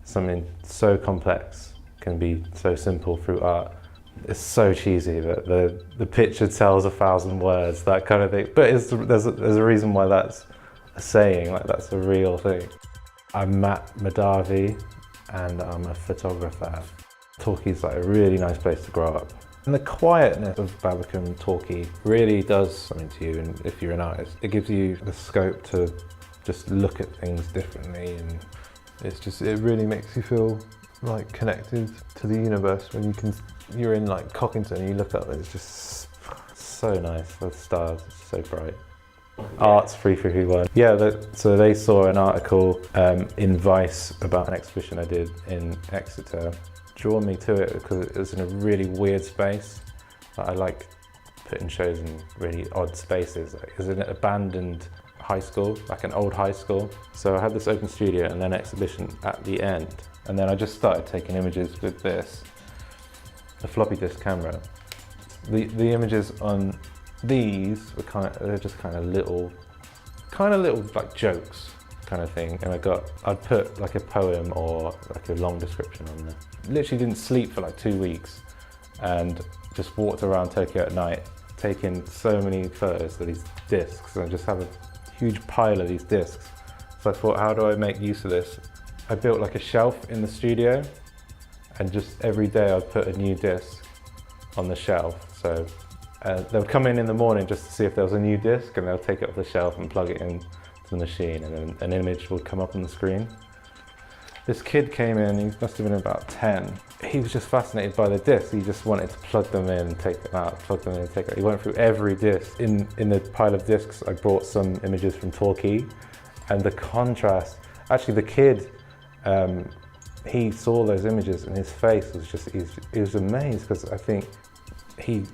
something so complex can be so simple through art. It's so cheesy that the picture tells 1,000 words, that kind of thing. But there's a reason why that's a saying, like that's a real thing. I'm Mahdavi and I'm a photographer. Torquay's like a really nice place to grow up. And the quietness of Barbican Torquay really does something to you, and if you're an artist, it gives you the scope to just look at things differently, and it really makes you feel like connected to the universe when you're in like Cockington and you look up and it's just so nice, the stars, it's so bright. Arts 3331. Yeah, so they saw an article in Vice about an exhibition I did in Exeter. Drawn me to it because it was in a really weird space. I like putting shows in really odd spaces. It was in an abandoned high school, like an old high school. So I had this open studio and then exhibition at the end. And then I just started taking images with this, a floppy disk camera. The images on these were they're just kind of little like jokes kind of thing. And I'd put like a poem or like a long description on there. Literally didn't sleep for like 2 weeks and just walked around Tokyo at night, taking so many photos of these discs, and I just have a huge pile of these discs. So I thought, how do I make use of this? I built like a shelf in the studio, and just every day I'd put a new disc on the shelf. So they would come in the morning just to see if there was a new disc, and they'll take it off the shelf and plug it in to the machine, and then an image would come up on the screen. This kid came in, he must have been about 10. He was just fascinated by the discs. He just wanted to plug them in, take them out, plug them in, take them out. He went through every disc. In the pile of discs, I brought some images from Torquay, and the contrast, actually the kid, he saw those images and his face was just, he was amazed, because I think he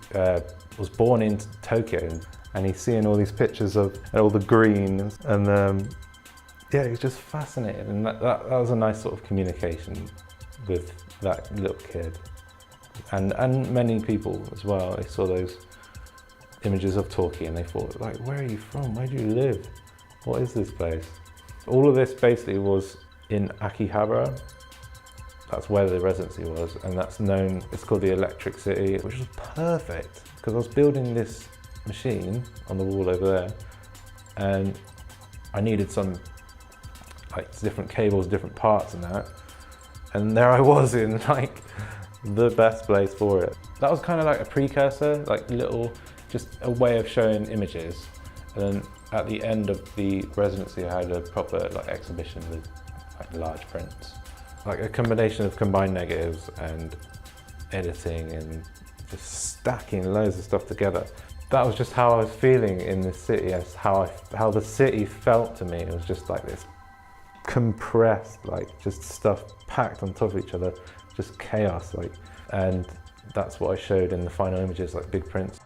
was born in Tokyo, and he's seeing all these pictures of all the greens, and yeah, he was just fascinated, and that was a nice sort of communication with that little kid. And many people as well, they saw those images of Torquay and they thought, like, where are you from? Where do you live? What is this place? All of this basically was in Akihabara. That's where the residency was, and that's known, it's called the Electric City, which was perfect, because I was building this machine on the wall over there, and I needed some like different cables, different parts and that. And there I was in like the best place for it. That was kind of like a precursor, like just a way of showing images. And then at the end of the residency, I had a proper like exhibition with like large prints. Like a combination of combined negatives and editing and just stacking loads of stuff together. That was just how I was feeling in this city. That's how the city felt to me. It was just like this compressed, like just stuff packed on top of each other, just chaos, like, and that's what I showed in the final images, like big prints.